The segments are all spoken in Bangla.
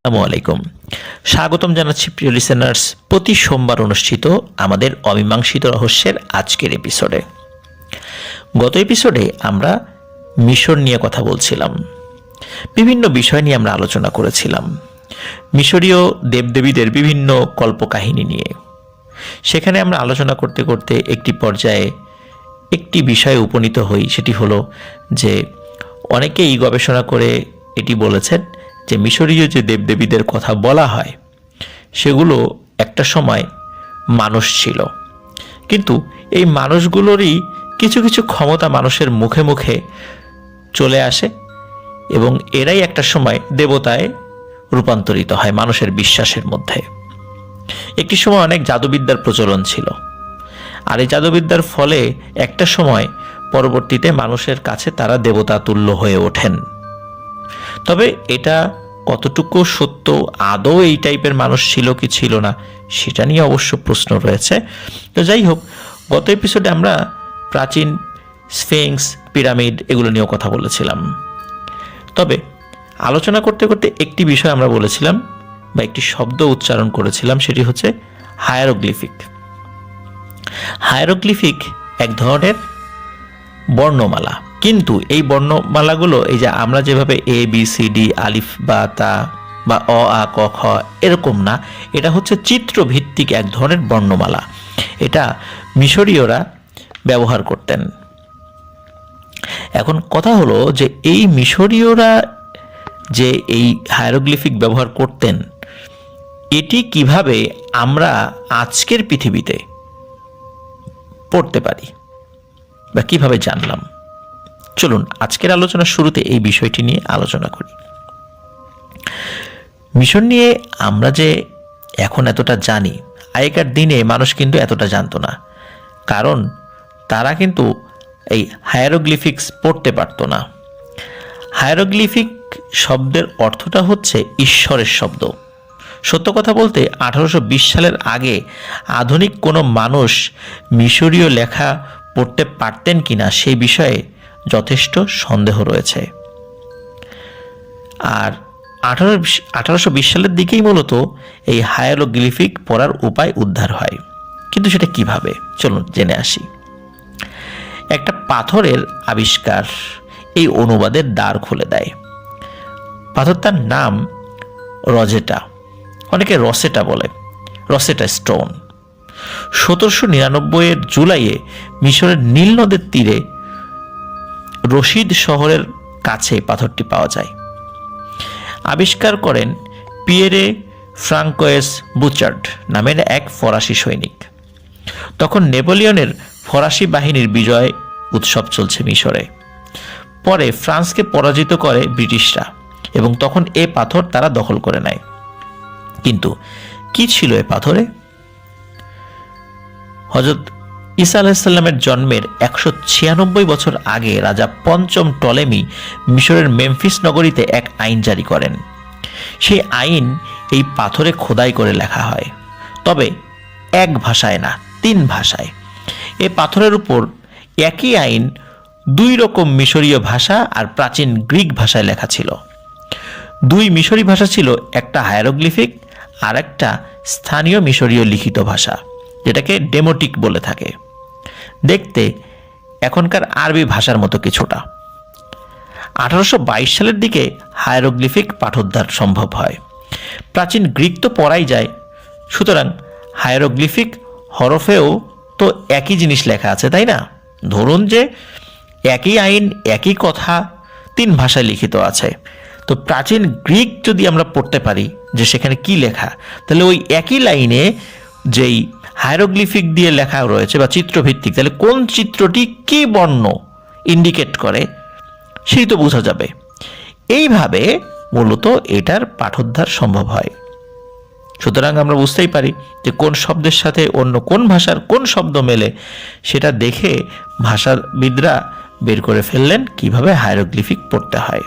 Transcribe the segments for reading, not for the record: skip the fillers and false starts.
আসসালামু আলাইকুম। স্বাগতম জানাচ্ছি প্রিয় লিসেনার্স, প্রতি সোমবার অনুষ্ঠিত আমাদের অমীমাংসিত রহস্যের আজকের এপিসোডে। গত এপিসোডে আমরা মিশর নিয়ে কথা বলছিলাম, বিভিন্ন বিষয় নিয়ে আমরা আলোচনা করেছিলাম, মিশরীয় দেবদেবীদের বিভিন্ন কল্পকাহিনী নিয়ে। সেখানে আমরা আলোচনা করতে করতে একটি পর্যায়ে একটি বিষয়ে উপনীত হই, সেটি হলো যে অনেকেই গবেষণা করে এটি বলেছেন যে মিশরীয় যে দেবদেবীদের কথা বলা হয় সেগুলো একটা সময় মানুষ ছিল, কিন্তু এই মানুষগুলোরই কিছু কিছু ক্ষমতা মানুষের মুখে মুখে চলে আসে এবং এরাই একটা সময় দেবতায় রূপান্তরিত হয় মানুষের বিশ্বাসের মধ্যে। একটি সময় অনেক জাদুবিদ্যার প্রচলন ছিল, আর এই জাদুবিদ্যার ফলে একটা সময় পরবর্তীতে মানুষের কাছে তারা দেবতা তুল্য হয়ে ওঠেন। তবে এটা কতটুকু সত্য, আদৌ এই টাইপের মানুষ ছিল কি ছিল না সেটা নিয়ে অবশ্য প্রশ্ন রয়েছে। তো যাই হোক, গত এপিসোডে আমরা প্রাচীন স্ফিংস, পিরামিড এগুলো নিয়েও কথা বলেছিলাম। তবে আলোচনা করতে করতে একটি বিষয় আমরা বলেছিলাম বা একটি শব্দ উচ্চারণ করেছিলাম, সেটি হচ্ছে হায়ারোগ্লিফিক। হায়ারোগ্লিফিক এক ধরনের বর্ণমালা, কিন্তু এই বর্ণমালাগুলো এই যে আমরা যেভাবে এ বি সি ডি, আলিফ বা তা বা অ আ ক খ এরকম না, এটা হচ্ছে চিত্রভিত্তিক এক ধরনের বর্ণমালা। এটা মিশরীয়রা ব্যবহার করতেন। এখন কথা হলো যে এই মিশরীয়রা যে এই হায়ারোগ্লিফিক ব্যবহার করতেন, এটি কিভাবে আমরা আজকের পৃথিবীতে পড়তে পারি বা কিভাবে জানলাম। চলুন আজকের আলোচনার শুরুতে এই বিষয়টি নিয়ে আলোচনা করি। মিশর নিয়ে আমরা যে এখন এতটা জানি, আগেকার দিনে মানুষ কিন্তু এতটা জানতো না, কারণ তারা কিন্তু এই হায়ারোগ্লিফিক্স পড়তে পারতো না। হায়ারোগ্লিফিক শব্দের অর্থটা হচ্ছে ঈশ্বরের শব্দ। সত্য কথা বলতে 1820 সালের আগে আধুনিক কোনো মানুষ মিশরীয় লেখা পড়তে পারতেন কিনা সেই বিষয়ে যথেষ্ট সন্দেহ রয়েছে। আর 1820 সালের দিকেই মূলত এই হায়ারোগ্লিফিক পড়ার উপায় উদ্ধার হয়, কিন্তু সেটা কিভাবে চলুন জেনে আসি। একটা পাথরের আবিষ্কার এই অনুবাদের দ্বার খুলে দেয়। পাথরটার নাম রজেটা, অনেকে রসেটা বলে, রসেটা স্টোন। 1799 জুলাইয়ে মিশরের নীল নদের তীরে রশিদ শহরের কাছে পাথরটি পাওয়া যায়। আবিষ্কার করেন পিয়েরে ফ্রাঙ্কোয়েস বুচার্ড নামের এক ফরাসি সৈনিক। তখন নেপোলিয়নের ফরাসি বাহিনীর বিজয় উৎসব চলছে মিশরে। পরে ফ্রান্সকে পরাজিত করে ব্রিটিশরা এবং তখন এ পাথর তারা দখল করে নেয়। কিন্তু কি ছিল এ পাথরে? হযরত ঈসা আলাইহিসসালামের জন্মের 196 বছর আগে রাজা পঞ্চম টলেমি মিশরের মেমফিস নগরীতে এক আইন জারি করেন। সেই আইন এই পাথরে খোদাই করে লেখা হয়, তবে এক ভাষায় না, 3 ভাষায়। এই পাথরের উপর একই আইন 2 রকম মিশরীয় ভাষা আর প্রাচীন গ্রিক ভাষায় লেখা ছিল। 2 মিশরী ভাষা ছিল, একটা হায়ারোগ্লিফিক আর একটা স্থানীয় মিশরীয় লিখিত ভাষা, যেটাকে ডেমোটিক বলে থাকে। দেখতে এখনকার আরবি ভাষার মতো কিছুটা। 1822 সালের দিকে হায়ারোগ্লিফিক পাঠোদ্ধার সম্ভব হয়। প্রাচীন গ্রিক তো পড়াই যায়, সুতরাং হায়ারোগ্লিফিক হরফেও তো একই জিনিস লেখা আছে, তাই না? ধরুন যে একই আইন, একই কথা 3 ভাষায় লিখিত আছে, তো প্রাচীন গ্রিক যদি আমরা পড়তে পারি যে সেখানে কি লেখা, তাহলে ওই একই লাইনে যেই হায়ারোগ্লিফিক দিয়ে লেখা রয়েছে বা চিত্রভিত্তিক, তাহলে কোন চিত্রটি কি বর্ণ ইন্ডিকেট করে সেই তো বোঝা যাবে। এইভাবে মূলত এটার পাঠোদ্ধার সম্ভব হয়। সুতরাং আমরা বুঝতেই পারি যে কোন শব্দের সাথে অন্য কোন ভাষার কোন শব্দ মেলে, সেটা দেখে ভাষাবিদরা বের করে ফেললেন কিভাবে হায়ারোগ্লিফিক পড়তে হয়।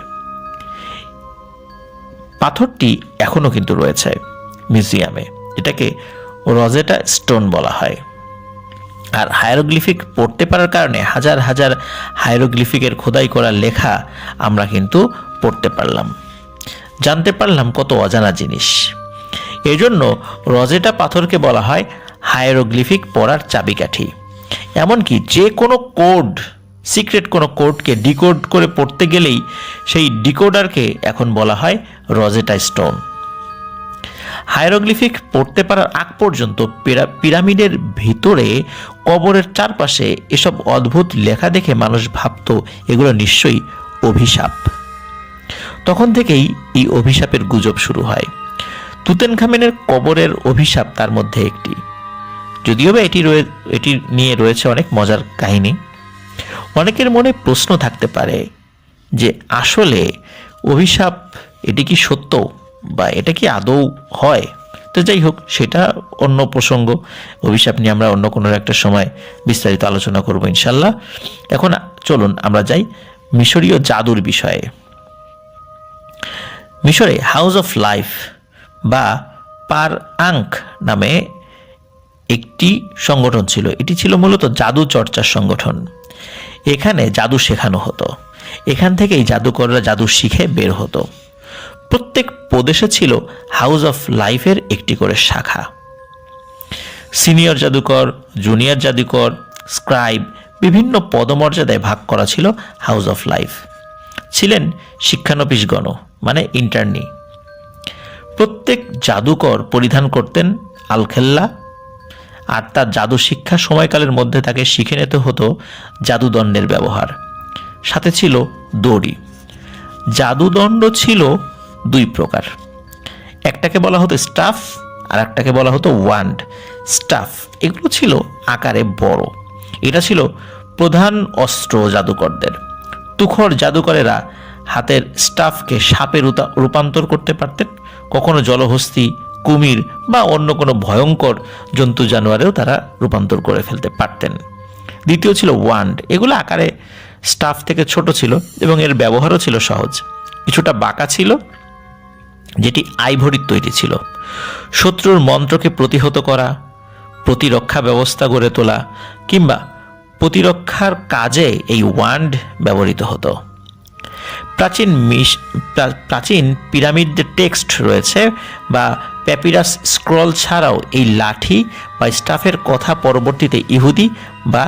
পাথরটি এখনো কিন্তু রয়েছে মিউজিয়ামে, এটাকে রজেটা স্টোন বলা হয়। আর হায়ারোগ্লিফিক পড়তে পারার কারণে হাজার হাজার হায়ারোগ্লিফিকের খোদাই করা লেখা আমরা কিন্তু পড়তে পারলাম। জানতে পারলাম কত অজানা জিনিস। এজন্য রজেটা পাথরকে বলা হয় হায়ারোগ্লিফিক পড়ার চাবিকাঠি। এমনকি যে কোনো কোড, সিক্রেট কোনো কোডকে ডিকোড করে পড়তে গেলেই সেই ডিকোডারকে এখন বলা হয় রজেটা স্টোন। হায়ারোগ্লিফিক পড়তে পারার আগ পর্যন্ত পিরামিডের ভিতরে কবরের চারপাশে এসব অদ্ভুত লেখা দেখে মানুষ ভাবত এগুলো নিশ্চয়ই অভিশাপ। তখন থেকেই এই অভিশাপের গুজব শুরু হয়। তুতেনখামেনের কবরের অভিশাপ তার মধ্যে একটি, যদিও বা এটি নিয়ে রয়েছে অনেক মজার কাহিনী। অনেকের মনে প্রশ্ন থাকতে পারে যে আসলে অভিশাপ এটি কি সত্য বা এটা কি আদৌ হয়? তো যাই হোক, সেটা অন্য প্রসঙ্গ। অভিশাপ নিয়ে আমরা অন্য কোনো একটা সময় বিস্তারিত আলোচনা করব ইনশাল্লাহ। এখন চলুন আমরা যাই মিশরীয় জাদুর বিষয়ে। মিশরে হাউস অফ লাইফ বা পার আঙ্ক নামে একটি সংগঠন ছিল। এটি ছিল মূলত জাদু চর্চার সংগঠন। এখানে জাদু শেখানো হতো। এখান থেকেই জাদুকররা জাদু শিখে বের হতো। প্রত্যেক প্রদেশে ছিল হাউস অফ লাইফের একটি করে শাখা। সিনিয়র জাদুকর, জুনিয়র জাদুকর, স্ক্রাইব, বিভিন্ন পদমর্যাদায় ভাগ করা ছিল হাউস অফ লাইফ। ছিলেন শিক্ষানবিশগণ, মানে ইন্টার্নি। প্রত্যেক জাদুকর পরিধান করতেন আলখেল্লা, আর তার জাদু শিক্ষা সময়কালের মধ্যে তাকে শিখে নিতে হতো জাদুদণ্ডের ব্যবহার। সাথে ছিল দড়ি। জাদুদণ্ড ছিল দুই প্রকার, একটাকে বলা হতো স্টাফ আর একটাকে বলা হতো ওয়ান্ড। স্টাফ এগুলো ছিল আকারে বড়। এটা ছিল প্রধান অস্ত্র জাদুকরদের। তুখর জাদুকরেরা হাতের স্টাফকে সাপে রূপান্তর করতে পারতেন, কখনো জলহস্তী, কুমির বা অন্য কোনো ভয়ঙ্কর জন্তু জানোয়ারেও তারা রূপান্তর করে ফেলতে পারতেন। দ্বিতীয় ছিল ওয়ান্ড। এগুলো আকারে স্টাফ থেকে ছোট ছিল এবং এর ব্যবহারও ছিল সহজ। কিছুটা বাঁকা ছিল, যেটি আইভরির তৈরি ছিল। শত্রুর মন্ত্রকে প্রতিহত করা, প্রতিরক্ষা ব্যবস্থা গড়ে তোলা কিংবা প্রতিরক্ষার কাজে এই ওয়ান্ড ব্যবহৃত হতো। প্রাচীন পিরামিডের টেক্সট রয়েছে বা প্যাপিরাস স্ক্রল ছাড়াও এই লাঠি বা স্টাফের কথা পরবর্তীতে ইহুদি বা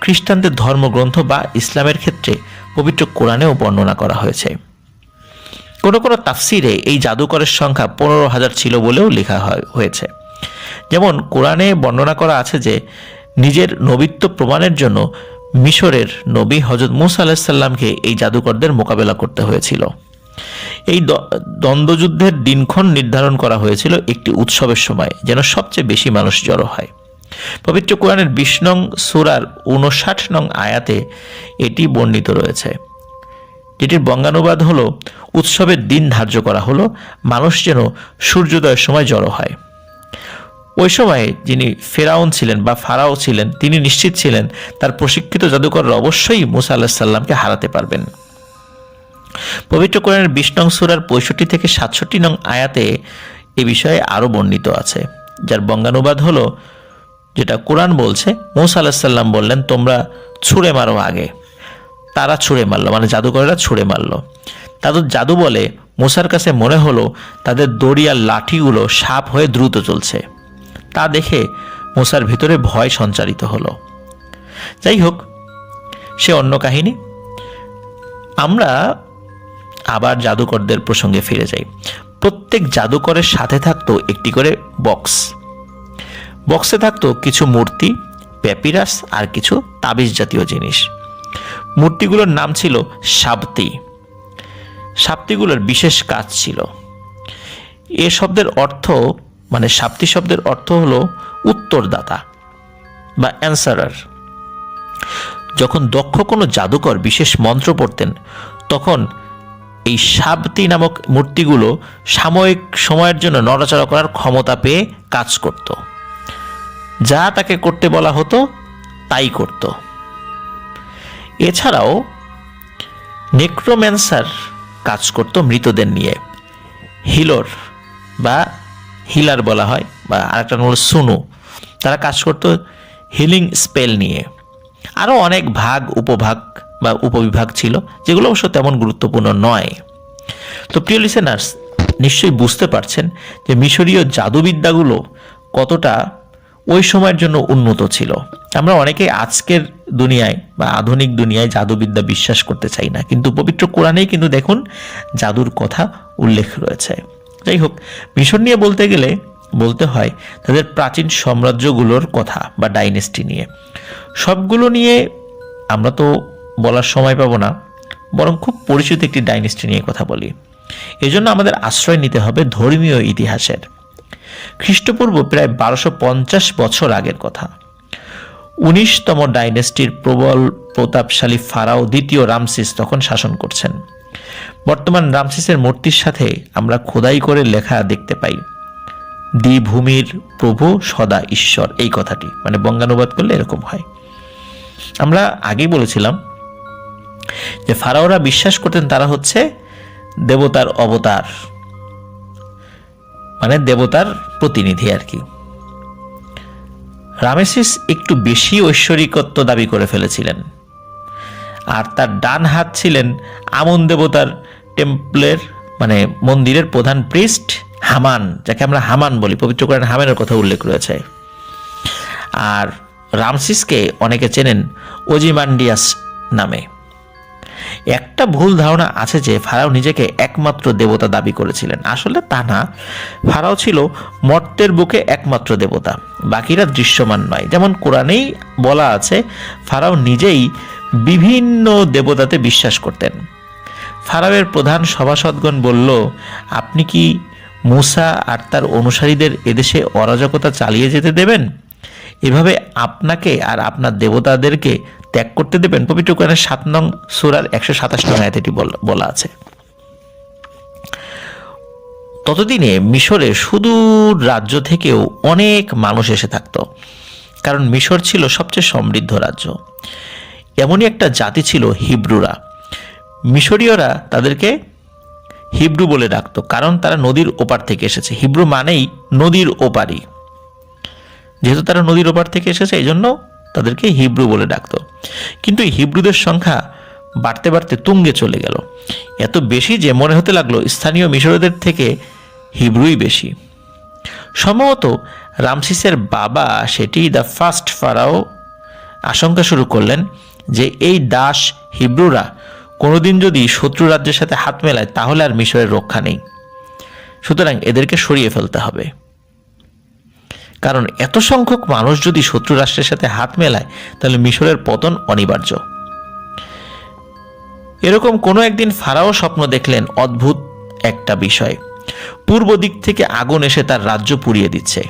খ্রিস্টানদের ধর্মগ্রন্থ বা ইসলামের ক্ষেত্রে পবিত্র কোরআনেও বর্ণনা করা হয়েছে। কোনো কোনো তাফসিরে এই জাদুকরের সংখ্যা 15,000 ছিল বলেও লেখা হয়েছে। যেমন কোরআনে বর্ণনা করা আছে যে নিজের নবিত্ব প্রমাণের জন্য মিশরের নবী হযরত মূসা আলাইহিস সালামকে এই জাদুকরদের মোকাবেলা করতে হয়েছিল। এই দ্বন্দ্বযুদ্ধের দিনক্ষণ নির্ধারণ করা হয়েছিল একটি উৎসবের সময়, যেন সবচেয়ে বেশি মানুষ জড়ো হয়। পবিত্র কোরআনের 20 নং সূরার 59 নং আয়াতে এটি বর্ণিত রয়েছে, যেটির বঙ্গানুবাদ হলো, উৎসবের দিন ধার্য করা হলো, মানুষ যেন সূর্যোদয়ের সময় জড়ো হয়। ওই সময়ে যিনি ফেরাউন ছিলেন বা ফারাও ছিলেন, তিনি নিশ্চিত ছিলেন তার প্রশিক্ষিত জাদুকররা অবশ্যই মূসা আলাইহিস সালামকে হারাতে পারবেন। পবিত্র কোরআনের 20 নং সূরার 65 থেকে 67 নং আয়াতে এ বিষয়ে আরও বর্ণিত আছে, যার বঙ্গানুবাদ হলো, যেটা কোরআন বলছে, মূসা আলাইহিস সালাম বললেন, তোমরা ছুঁড়ে মারো আগে। তারা ছুঁড়ে মারল, মানে জাদুকরেরা ছুঁড়ে মারল। তাদের জাদু বলে মূসার কাছে মনে হলো তাদের দড়ি আর লাঠিগুলো সাপ হয়ে দ্রুত চলছে। তা দেখে মূসার ভিতরে ভয় সঞ্চারিত হলো। যাই হোক, সে অন্য কাহিনী। আমরা আবার জাদুকরদের প্রসঙ্গে ফিরে যাই। প্রত্যেক জাদুকরের সাথে থাকতো একটি করে বক্স। বক্সে থাকতো কিছু মূর্তি, প্যাপিরাস আর কিছু তাবিজ জাতীয় জিনিস। মূর্তিগুলোর নাম ছিল সাবতি। সাবতিগুলোর বিশেষ কাজ ছিল। এ শব্দের অর্থ, মানে সাবতি শব্দের অর্থ হলো উত্তরদাতা বা অ্যান্সারার। যখন দক্ষ কোনো জাদুকর বিশেষ মন্ত্র পড়তেন, তখন এই সাবতি নামক মূর্তিগুলো সাময়িক সময়ের জন্য নড়াচড়া করার ক্ষমতা পেয়ে কাজ করত। যা তাকে করতে বলা হতো তাই করত। এছাড়াও নেক্রোম্যান্সার কাজ করত মৃতদের নিয়ে। হিলর বা হিলার বলা হয়, বা আরেকটা নাম হলো সুনু, তারা কাজ করত হিলিং স্পেল নিয়ে। আরও অনেক ভাগ, উপভাগ বা উপবিভাগ ছিল, যেগুলো অবশ্য তেমন গুরুত্বপূর্ণ নয়। তো প্রিয় লিসেনার্স, নিশ্চয়ই বুঝতে পারছেন যে মিশরীয় জাদুবিদ্যাগুলো কতটা ওই সময়ের জন্য উন্নত ছিল। আমরা অনেকেই আজকের দুনিয়ায় বা আধুনিক দুনিয়ায় জাদুবিদ্যা বিশ্বাস করতে চাই না, কিন্তু পবিত্র কোরআনেই কিন্তু দেখুন জাদুর কথা উল্লেখ রয়েছে। যাই হোক, মিশর নিয়ে বলতে গেলে বলতে হয় তাদের প্রাচীন সাম্রাজ্যগুলোর কথা বা ডাইনেস্টি নিয়ে। সবগুলো নিয়ে আমরা তো বলার সময় পাবো না, বরং খুব পরিচিত একটি ডাইনেস্টি নিয়ে কথা বলি। এজন্য আমাদের আশ্রয় নিতে হবে ধর্মীয় ইতিহাসের। খ্রিস্টপূর্ব প্রায় 1250 বছর আগের কথা। 19তম ডাইনেস্টির প্রবল প্রতাপশালী ফারাও দ্বিতীয় রামসিস তখন শাসন করছেন। বর্তমান রামসিসের মূর্তির সাথে আমরা খোদাই করে লেখা দেখতে পাই, দ্বিভূমির প্রভু সদা ঈশ্বর। এই কথাটি মানে বঙ্গানুবাদ করলে এরকম হয়। আমরা আগেই বলেছিলাম যে ফারাওরা বিশ্বাস করতেন তারা হচ্ছে দেবতার অবতার, মানে দেবতার প্রতিনিধি আর কি। রামেসিস একটু বেশি ঐশ্বরিকত্ব দাবি করে ফেলেছিলেন, আর তার ডান হাত ছিলেন আমন দেবতার টেম্পলের মানে মন্দিরের প্রধান প্রিস্ট হামান, যাকে আমরা হামান বলি। পবিত্র কোরআনে হামানের কথা উল্লেখ রয়েছে। আর রামসিসকে অনেকে চেনেন ওজিমান্ডিয়াস নামে। একটা ভুল ধারণা আছে যে ফারাও নিজেকে একমাত্র দেবতা দাবি করেছিলেন। আসলে তা না, ফারাও ছিল মর্তের বুকে একমাত্র দেবতা, বাকিরা দৃশ্যমান নয়। যেমন কোরআনেই বলা আছে ফারাও নিজেই বিভিন্ন দেবতাতে বিশ্বাস করতেন। ফারাওয়ের প্রধান সভাসদগণ বলল, আপনি কি মূসা আর তার অনুসারীদের এদেশে অরাজকতা চালিয়ে যেতে দেবেন? এভাবে আপনাকে আর আপনার দেবতাদেরকে ত্যাগ করতে দেবেন? পবিত্র কোরআনের 7 নং সূরার 127 নং আয়াতে এটি বলা আছে। ততদিনে মিশরে সুদূর রাজ্য থেকেও অনেক মানুষ এসে থাকত, কারণ মিশর ছিল সবচেয়ে সমৃদ্ধ রাজ্য। এমনই একটা জাতি ছিল হিব্রুরা। মিশরীয়রা তাদেরকে হিব্রু বলে ডাকত, কারণ তারা নদীর ওপার থেকে এসেছে। হিব্রু মানেই নদীর ওপারই। যেহেতু তারা নদীর ওপার থেকে এসেছে, এই জন্য তাদেরকে হিব্রু বলে ডাকত। কিন্তু হিব্রুদের সংখ্যা বাড়তে বাড়তে তুঙ্গে চলে গেল, এত বেশি যে মনে হতে লাগলো স্থানীয় মিশরীয়দের থেকে হিব্রুই বেশি। সম্ভবত রামসিসের বাবা, সেটি দ্য ফার্স্ট ফারাও, আশঙ্কা শুরু করলেন যে এই দাস হিব্রুরা কোনোদিন যদি শত্রু রাজ্যের সাথে হাত মেলায় তাহলে আর মিশরের রক্ষা নেই। সুতরাং এদেরকে সরিয়ে ফেলতে হবে, কারণ এত সংখ্যক মানুষ যদি শত্রু রাষ্ট্রের সাথে হাত মেলায় তাহলে মিশরের পতন অনিবার্য। এরকম কোনো একদিন ফারাও স্বপ্ন দেখলেন অদ্ভুত একটা বিষয়। পূর্ব দিক থেকে আগুন এসে তার রাজ্য পুড়িয়ে দিচ্ছে,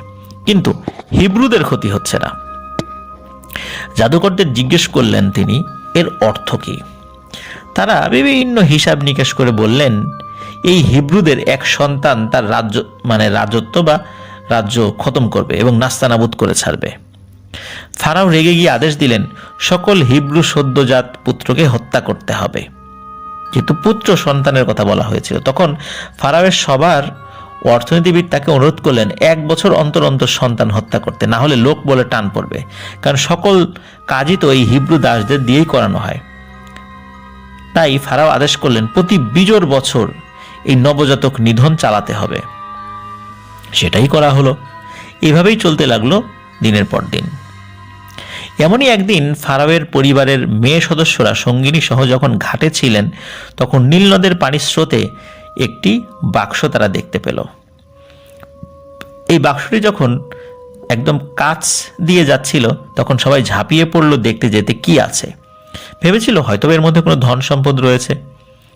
কিন্তু হিব্রুদের ক্ষতি হচ্ছে না। জাদুকরদের জিজ্ঞেস করলেন তিনি, এর অর্থ কি? তারা বিভিন্ন হিসাব নিকাশ করে বললেন, এই হিব্রুদের এক সন্তান তার রাজত্ব বা রাজ্য খতম করবে এবং নাস্তানাবুদ করে ছাড়বে। ফারাও রেগে গিয়ে আদেশ দিলেন, সকল হিব্রু সদ্যজাত পুত্রকে হত্যা করতে হবে। যেহেতু পুত্র সন্তানের কথা বলা হয়েছিল, তখন ফারাওয়ের সবার অর্থনীতিবিদ তাকে অনুরোধ করলেন 1 বছর অন্তর অন্তর সন্তান হত্যা করতে, না হলে লোক বলে টান পড়বে, কারণ সকল কাজই তো এই হিব্রু দাসদের দিয়েই করানো হয়। তাই ফারাও আদেশ করলেন প্রতি বিজোড় বছর এই নবজাতক নিধন চালাতে হবে। সেটাই করা হলো। এভাবেই চলতে লাগলো দিনের পর দিন। এমনই একদিন ফারাওয়ের পরিবারের মেয়ে সদস্যরা সঙ্গিনী সহ যখন ঘাটে ছিলেন, তখন নীল নদের পানির স্রোতে একটি বাক্স তারা দেখতে পেল। এই বাক্সটি যখন একদম কাছ দিয়ে যাচ্ছিল, তখন সবাই ঝাঁপিয়ে পড়লো দেখতে যেতে কি আছে। ভেবেছিল হয়তো এর মধ্যে কোনো ধন সম্পদ রয়েছে,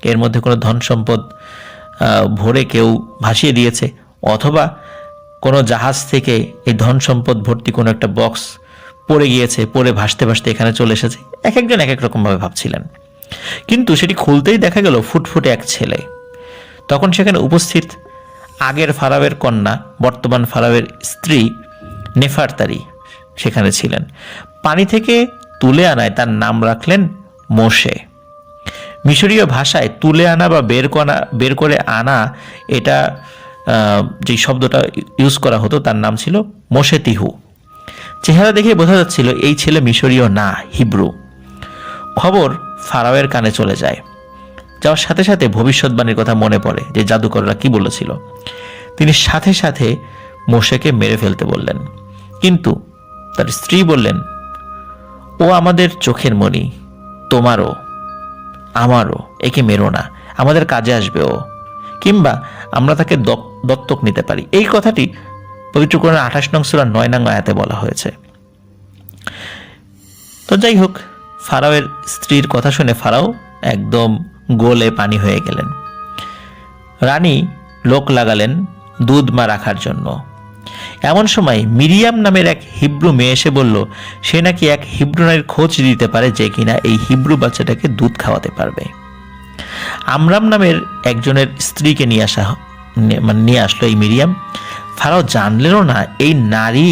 এর মধ্যে কোনো ধন সম্পদ ভরে কেউ ভাসিয়ে দিয়েছে, অথবা কোনো জাহাজ থেকে এই ধন সম্পদ ভর্তি কোনো একটা বক্স পড়ে গিয়েছে, পড়ে ভাসতে ভাসতে এখানে চলে এসেছে। এক একজন এক এক রকমভাবে ভাবছিলেন। কিন্তু সেটি খুলতেই দেখা গেল ফুটফুটে এক ছেলে। তখন সেখানে উপস্থিত আগের ফারাওয়ের কন্যা, বর্তমান ফারাওয়ের স্ত্রী নেফারতারি সেখানে ছিলেন। পানি থেকে তুলে আনায় তার নাম রাখলেন মোশে। মিশরীয় ভাষায় তুলে আনা বা বের করে আনা, এটা যে শব্দটা ইউজ করা হতো তার নাম ছিল মোশে তিহু। চেহারা দেখে বোঝা যাচ্ছিল এই ছেলে মিশরীয় না, হিব্রু। খবর ফারাওয়ের কানে চলে যায় যাওয়ার সাথে সাথে ভবিষ্যৎবাণীর কথা মনে পড়ে যে জাদুকররা কি বলেছিল। তিনি সাথে সাথে মোশেকে মেরে ফেলতে বললেন, কিন্তু তার স্ত্রী বললেন, ও আমাদের চোখের মণি, তোমারও আমারও, একে মেরো না, আমাদের কাজে আসবে ও, কিংবা আমরা তাকে দত্তক নিতে পারি। এই কথাটি পবিত্র কোরআন 28 নং সূরা 9 নং আয়াতে বলা হয়েছে। তো যাই হোক, ফারাওয়ের স্ত্রীর কথা শুনে ফারাও একদম গোলে পানি হয়ে গেলেন। রানী লোক লাগালেন দুধ মা রাখার জন্য। এমন সময় মিরিয়াম নামের এক হিব্রু মেয়ে এসে বলল সে নাকি এক হিব্রু নারীর খোঁজ দিতে পারে যে কিনা এই হিব্রু বাচ্চাটাকে দুধ খাওয়াতে পারবে। আমরাম নামের একজনের স্ত্রীকে নিয়ে আসলো এই মিরিয়াম। ফারাও জানলেনও না এই নারী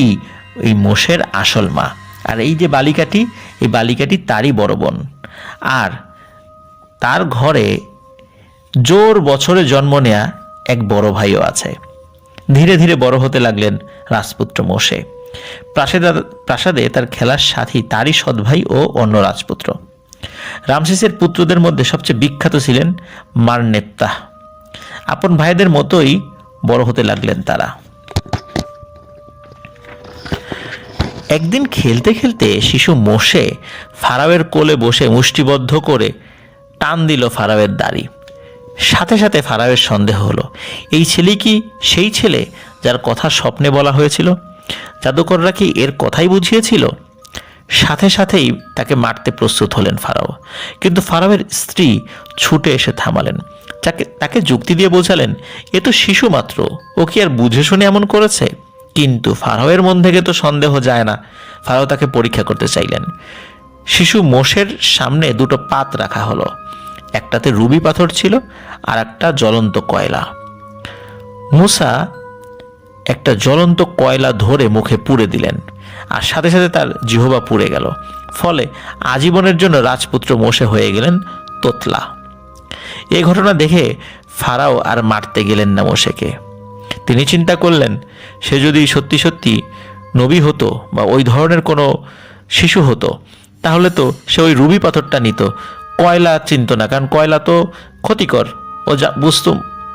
এই মোশের আসল মা, আর এই যে বালিকাটি, এই বালিকাটি তারই বড় বোন। আর তার ঘরে জোর বছরে জন্ম নেয়া এক বড় ভাইও আছে। ধীরে ধীরে বড় হতে লাগলেন রাজপুত্র মোশে। প্রাসাদে তার খেলার সাথী তারই সৎ ভাই ও অন্য রাজপুত্র। রামসেসের পুত্রদের মধ্যে সবচেয়ে বিখ্যাত ছিলেন মারনেপ্তাহ। আপন ভাইদের মতোই বড় হতে লাগলেন তারা। একদিন খেলতে খেলতে শিশু মোশে ফারাওয়ের কোলে বসে মুষ্টিবদ্ধ করে টান দিল ফারাওয়ের দাড়ি। সাথে সাথে ফারাওয়ের সন্দেহ হলো, এই ছেলে কি সেই ছেলে যার কথা স্বপ্নে বলা হয়েছিল? জাদুকররা কি এর কথাই বুঝিয়েছিল? সাথে সাথেই তাকে মারতে প্রস্তুত হলেন ফারাও। কিন্তু ফারাওয়ের স্ত্রী ছুটে এসে থামালেন, তাকে যুক্তি দিয়ে বোঝালেন এ তো শিশু মাত্র, ও কি আর বুঝে শুনে এমন করেছে? কিন্তু ফারাওয়ের মন থেকে তো সন্দেহ যায় না। ফারাও তাকে পরীক্ষা করতে চাইলেন। শিশু মোশের সামনে দুটো পাত রাখা হলো, একটাতে রুবি পাথর ছিল আর একটা জ্বলন্ত কয়লা। মুসা একটা জ্বলন্ত কয়লা ধরে মুখে পুড়ে দিলেন, আর সাথে সাথে তার জিহ্বা পুড়ে গেল। ফলে আজীবনের জন্য রাজপুত্র মোশে হয়ে গেলেন তোতলা। এই ঘটনা দেখে ফারাও আর মারতে গেলেন না মোশেকে। তিনি চিন্তা করলেন সে যদি সত্যি সত্যি নবী হতো বা ওই ধরনের কোনো শিশু হতো, তাহলে তো সে ওই রুবি পাথরটা নিত, কয়লা চিনত না, কারণ কয়লা তো ক্ষতিকর। ও যা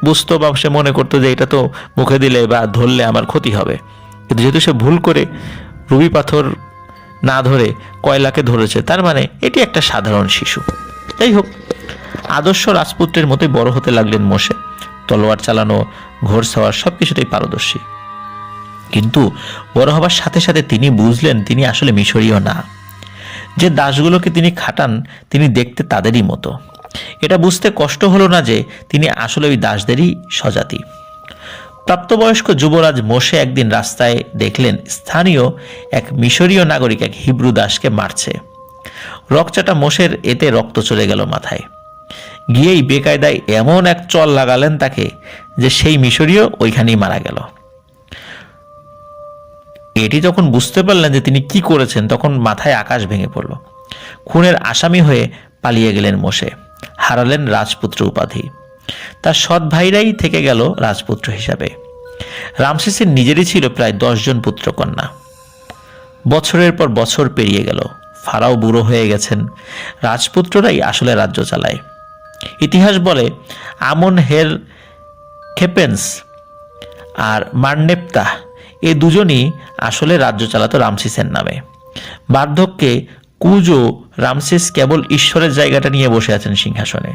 বুঝতো বা সে মনে করতো যে এটা তো মুখে দিলে বা ধরলে আমার ক্ষতি হবে। কিন্তু যেহেতু সে ভুল করে রুবি পাথর না ধরে কয়লাকে ধরেছে, তার মানে এটি একটা সাধারণ শিশু। যাই হোক, আদর্শ রাজপুত্রের মতোই বড় হতে লাগলেন মোশে। তলোয়ার চালানো, ঘোড়সওয়ার সবকিছুতেই পারদর্শী। কিন্তু বড় হবার সাথে সাথে তিনি বুঝলেন তিনি আসলে মিশরীয় না। যে দাসগুলোকে তিনি খাটান তিনি দেখতে তাদেরই মতো। এটা বুঝতে কষ্ট হলো না যে তিনি আসলে ওই দাসদেরই স্বজাতি। প্রাপ্তবয়স্ক যুবরাজ মোশে একদিন রাস্তায় দেখলেন স্থানীয় এক মিশরীয় নাগরিক এক হিব্রু দাসকে মারছে। রকচাটা মোশের এতে রক্ত চলে গেল মাথায়। গিয়েই বেকায়দায় এমন এক চল লাগালেন তাকে যে সেই মিশরীয় ওইখানেই মারা গেল। এটি যখন বুঝতে পারলেন যে তিনি কি করেছেন, তখন মাথায় আকাশ ভেঙে পড়ল। খুনের আসামি হয়ে পালিয়ে গেলেন মোশে, হারালেন রাজপুত্র উপাধি। তার সৎ ভাইরাই থেকে গেল রাজপুত্র হিসাবে। রামসেসের নিজেরই ছিল প্রায় 10 জন পুত্রকন্যা। বছরের পর বছর পেরিয়ে গেল, ফারাও বুড়ো হয়ে গেছেন, রাজপুত্ররাই আসলে রাজ্য চালায়। ইতিহাস বলে আমন হের খেপেন্স আর মারনেপ্তাহ এই দুজনই আসলে রাজ্য চালাতো রামসেসের নামে। বার্ধক্যে কুজো রামসেস কেবল ঈশ্বরের জায়গাটা নিয়ে বসে আছেন সিংহাসনে।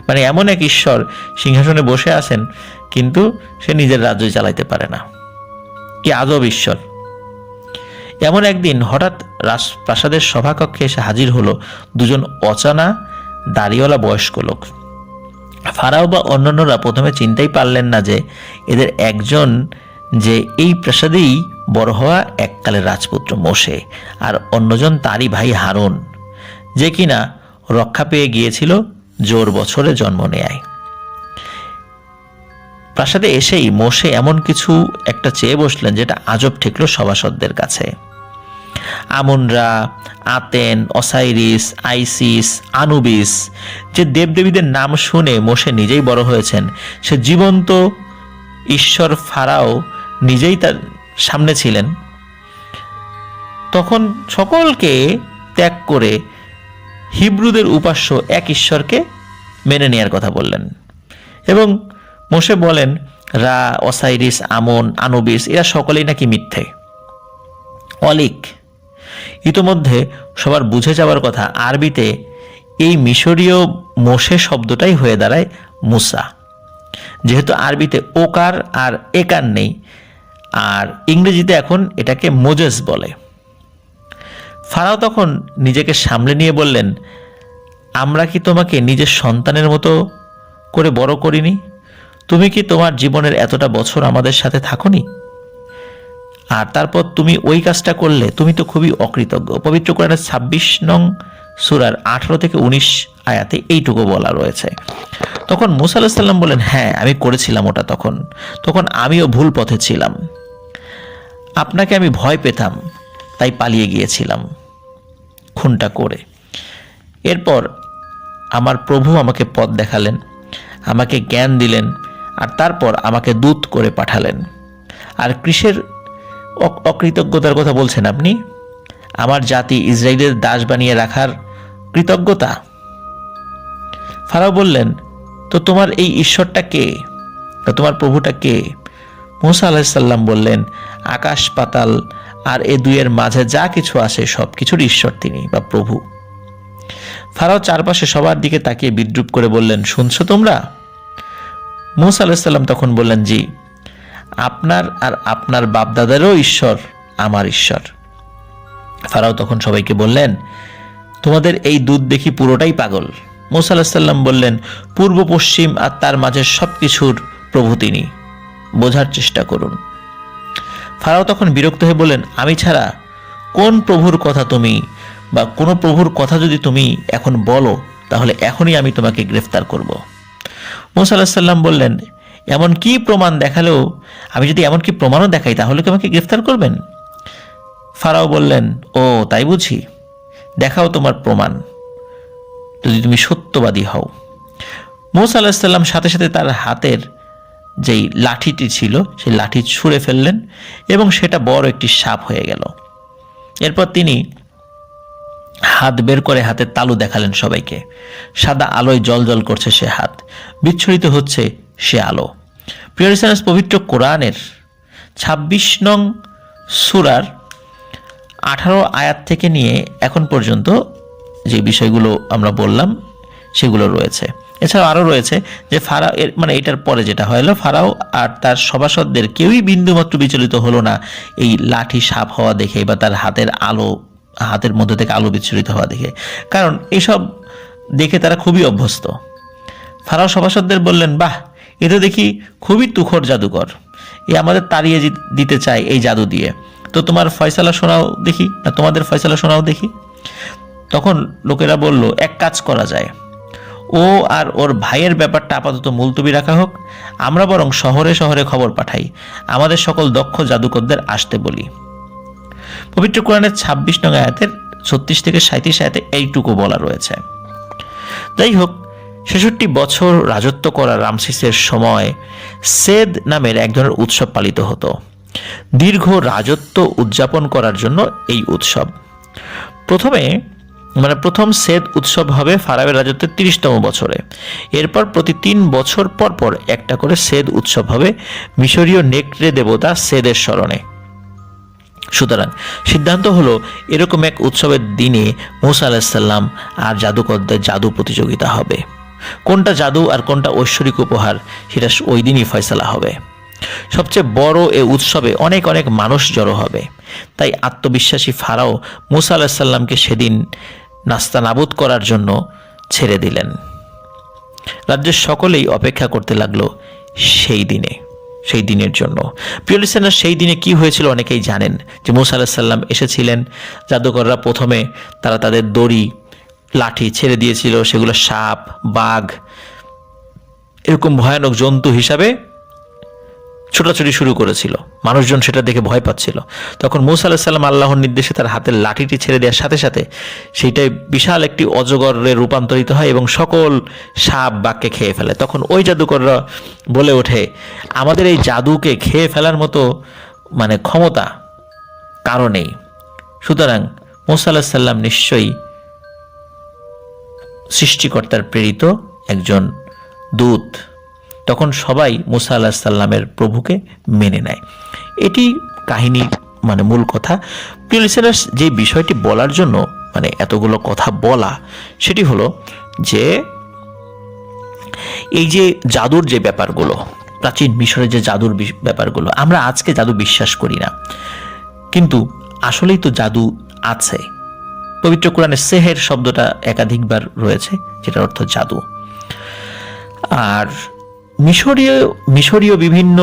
মানে এমন এক ঈশ্বর সিংহাসনে বসে আছেন, কিন্তু সে নিজের রাজ্য চালাইতে পারে না। কি আজব ঈশ্বর! এমন একদিন হঠাৎ রাজপ্রাসাদের সভাকক্ষে এসে হাজির হলো দুজন অচানা দাড়িওয়ালা বয়স্ক লোক। ফারাও বা অন্যান্যরা প্রথমে চিনতেই পারলেন না যে এদের একজন যে এই প্রাসাদেই বড় হওয়া এককালের রাজপুত্র মোশে, আর অন্যজন তারই ভাই হারুন, যে কিনা রক্ষা পেয়ে গিয়েছিল জোর বছরে জন্ম নেয়। প্রাসাদে এসেই মোশে এমন কিছু একটা চেয়ে বসলেন যেটা আজব ঠেকল সভাসদদের কাছে। আমুনরা, আতেন, অসাইরিস, আইসিস, আনুবিস, যে দেবদেবীদের নাম শুনে মোশে নিজেই বড় হয়েছেন, সে জীবন্ত ঈশ্বর ফারাও নিজেই তার সামনে ছিলেন, তখন সকলকে ত্যাগ করে হিব্রুদের উপাস্য এক ঈশ্বরকে মেনে নেয়ার কথা বললেন। এবং মোশে বলেন রা, অসাইরিস, আমন, আনুবিস এরা সকলেই নাকি মিথ্যে, অলিক। ইতোমধ্যে সবার বুঝে যাওয়ার কথা আরবিতে এই মিশরীয় মোশে শব্দটাই হয়ে দাঁড়ায় মুসা। যেহেতু আরবিতে ওকার আর একার নেই, আর ইংরেজিতে এখন এটাকে মোজেস বলে। ফারাও তখন নিজেকে সামলে নিয়ে বললেন, আমরা কি তোমাকে নিজের সন্তানের মতো করে বড় করিনি? তুমি কি তোমার জীবনের এতটা বছর আমাদের সাথে থাকোনি? আর তারপর তুমি ওই কাজটা করলে, তুমি তো খুবই অকৃতজ্ঞ। পবিত্র কোরআনের 26 নং সূরার 18 থেকে 19 আয়াতে এইটুকু বলা রয়েছে। তখন মুসা আলাইহিস সালাম বলেন, হ্যাঁ আমি করেছিলাম ওটা। তখন আমিও ভুল পথে ছিলাম, আপনাকে আমি ভয় পেতাম, তাই পালিয়ে গিয়েছিলাম খুনটা করে। এরপর আমার প্রভু আমাকে পথ দেখালেন, আমাকে জ্ঞান দিলেন, আর তারপর আমাকে দূত করে পাঠালেন। আর কিসের অকৃতজ্ঞতার কথা বলছেন আপনি? আমার জাতি ইসরায়েলের দাস বানিয়ে রাখার কৃতজ্ঞতা? ফারাও বললেন, তো তোমার এই ঈশ্বরটা কে? তোমার প্রভুটা কে? মুসা আলাইহিস সালাম বললেন, আকাশ পাতাল আর এ দুইয়ের মাঝে যা কিছু আছে সব কিছুর ঈশ্বর তিনি বা প্রভু। ফারাও চারপাশে সবার দিকে তাকিয়ে বিদ্রুপ করে বললেন, শুনছো তোমরা? মুসা আলাইহিস সালাম তখন বললেন, জি, আপনার আর আপনার বাপদাদারও ঈশ্বর আমার ঈশ্বর। ফারাও তখন সবাইকে বললেন, তোমাদের এই দুধ দেখি পুরোটাই পাগল। মুসা আলাইহিস সালাম বললেন, পূর্ব পশ্চিম আর তার মাঝে সবকিছুর প্রভু তিনি, বোঝার চেষ্টা করুন। ফারাও তখন বিরক্ত হয়ে বললেন, আমি ছাড়া কোন প্রভুর কথা তুমি, বা কোনো প্রভুর কথা যদি তুমি এখন বলো, তাহলে এখনই আমি তোমাকে গ্রেফতার করব। মুসা আলাইহিস সালাম বললেন, এমন কি প্রমাণ দেখালেও, আমি যদি এমন কি প্রমাণও দেখাই তাহলে কি আমাকে গ্রেফতার করবেন? ফারাও বললেন, ও তাই বুঝি, দেখাও তোমার প্রমাণ, যদি তুমি সত্যবাদী হও। মুসা আলাইহিস সালাম সাথে সাথে তার হাতের যেই লাঠিটি ছিল সেই লাঠি ছুঁড়ে ফেললেন এবং সেটা বড় একটি সাপ হয়ে গেল। এরপর তিনি হাত বের করে হাতের তালু দেখালেন সবাইকে। সাদা আলোয় জ্বলজ্বল করছে সে হাত, বিচ্ছুরিত হচ্ছে সে আলো। প্রিয় লিসেনার্স, পবিত্র কোরআনের 26 নং সূরার 18 আয়াত থেকে নিয়ে এখন পর্যন্ত যে বিষয়গুলো আমরা বললাম সেগুলো রয়েছে। এছাড়াও আরও রয়েছে যে ফারাও মানে এটার পরে যেটা হলো, ফারাও আর তার সভাসদদের কেউই বিন্দুমাত্র বিচলিত হলো না এই লাঠি সাপ হওয়া দেখে বা তার হাতের মধ্যে থেকে আলো বিচ্ছুরিত হওয়া দেখে, কারণ এসব দেখে তারা খুবই অভ্যস্ত। ফারাও সভাসদদের বললেন, বাহ, এ তো দেখি খুবই তুখর জাদুকর, এ আমাদের তাড়িয়ে দিতে চায় এই জাদু দিয়ে। তো তোমার ফয়সালা শোনাও দেখি, না তোমাদের ফয়সালা শোনাও দেখি। তখন লোকেরা বলল, এক কাজ করা যায়, ও আর ওর ভাইয়ের ব্যাপারটা আপাতত মুলতবি রাখা হোক, আমরা বরং শহরে শহরে খবর পাঠাই, আমাদের সকল দক্ষ জাদুকরদের আসতে বলি। পবিত্র কোরআনের 26 নং আয়াতের 36 থেকে 37 আয়াতে এইটুকু বলা রয়েছে। যাই হোক, 66 বছর রাজত্ব করা রামসিসের সময় সেদ নামের এক ধরনের উৎসব পালিত হতো। দীর্ঘ রাজত্ব উদযাপন করার জন্য এই উৎসব প্রথম সেদ উৎসব হবে ফারাওয়ের রাজত্বের 30তম বছরে। এরপর প্রতি 3 বছর পর পর একটা করে সেদ উৎসব হবে মিশরীয় নেকড়ে দেবতা সেদের স্মরণে। সুতরাং সিদ্ধান্ত হলো, এরকম এক উৎসবের দিনে মুসা আলাইহিস সালাম আর জাদুকরদের জাদু প্রতিযোগিতা হবে। কোনটা জাদু আর কোনটা ঐশ্বরিক উপহার সেটা ওই দিনই ফয়সালা হবে। সবচেয়ে বড় এই উৎসবে অনেক অনেক মানুষ জড়ো হবে। তাই আত্মবিশ্বাসী ফারাও মুসা আলাইহিস সালামকে সেদিন নাস্তানাবুদ করার জন্য ছেড়ে দিলেন। রাজ্যের সকলেই অপেক্ষা করতে লাগলো সেই দিনের জন্য। প্রিয় লিসেনার, সেই দিনে কি হয়েছিল অনেকেই জানেন যে মুসা আলাইহিস সালাম এসেছিলেন। জাদুকররা প্রথমে তারা তাদের দড়ি লাঠি ছেড়ে দিয়েছিল, সেগুলো সাপ, বাঘ এরকম ভয়ানক জন্তু হিসাবে ছোটাছুটি শুরু করেছিল। মানুষজন সেটা দেখে ভয় পাচ্ছিল। তখন মুসা আলাইহিস সালাম আল্লাহর নির্দেশে তার হাতের লাঠিটি ছেড়ে দেওয়ার সাথে সাথে সেইটাই বিশাল একটি অজগরে রূপান্তরিত হয় এবং সকল সাপ বাঘকে খেয়ে ফেলে। তখন ওই জাদুকররা বলে ওঠে, আমাদের এই জাদুকে খেয়ে ফেলার মতো ক্ষমতা কারো নেই। সুতরাং মুসা আলাইহিস সালাম নিশ্চয়ই সৃষ্টিকর্তার প্রেরিত একজন দূত, তখন সবাই মুসা আলাইহিস সালামের প্রভুকে মেনে নেয়। এটি কাহিনীর মূল কথা। প্রিয় লিসেনার্স, যে বিষয়টি বলার জন্য এতগুলো কথা বলা, সেটি হলো যে এই যে জাদুর যে ব্যাপারগুলো, প্রাচীন মিশরের যে জাদুর ব্যাপারগুলো, আমরা আজকে জাদু বিশ্বাস করি না, কিন্তু আসলেই তো জাদু আছে। পবিত্র কোরআনে সেহের শব্দটা একাধিকবার রয়েছে, যেটার অর্থ জাদু। আর মিশরীয় বিভিন্ন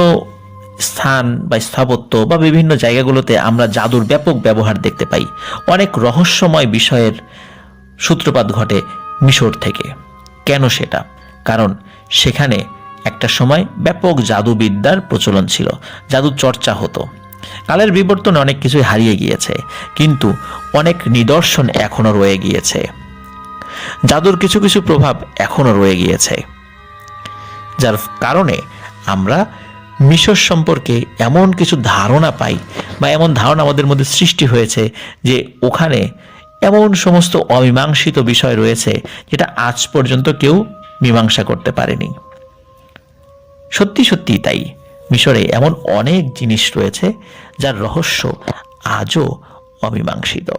স্থান বা স্থাপত্য বা বিভিন্ন জায়গাগুলোতে আমরা জাদুর ব্যাপক ব্যবহার দেখতে পাই। অনেক রহস্যময় বিষয়ের সূত্রপাত ঘটে মিশর থেকে। কেন সেটা? কারণ সেখানে একটা সময় ব্যাপক জাদুবিদ্যার প্রচলন ছিল, জাদু চর্চা হতো। কালের বিবর্তনে অনেক কিছুই হারিয়ে গিয়েছে, কিন্তু অনেক নিদর্শন এখনো রয়ে গিয়েছে। জাদুর কিছু কিছু প্রভাব এখনো রয়ে গিয়েছে, যার কারণে আমরা মিশর সম্পর্কে এমন কিছু ধারণা পাই বা এমন ধারণা আমাদের মধ্যে সৃষ্টি হয়েছে যে ওখানে এমন সমস্ত অমীমাংসিত বিষয় রয়েছে যেটা আজ পর্যন্ত কেউ মীমাংসা করতে পারেনি। সত্যি সত্যি তাই, মিশরে এমন অনেক জিনিস রয়েছে যার রহস্য আজও অমীমাংসিত।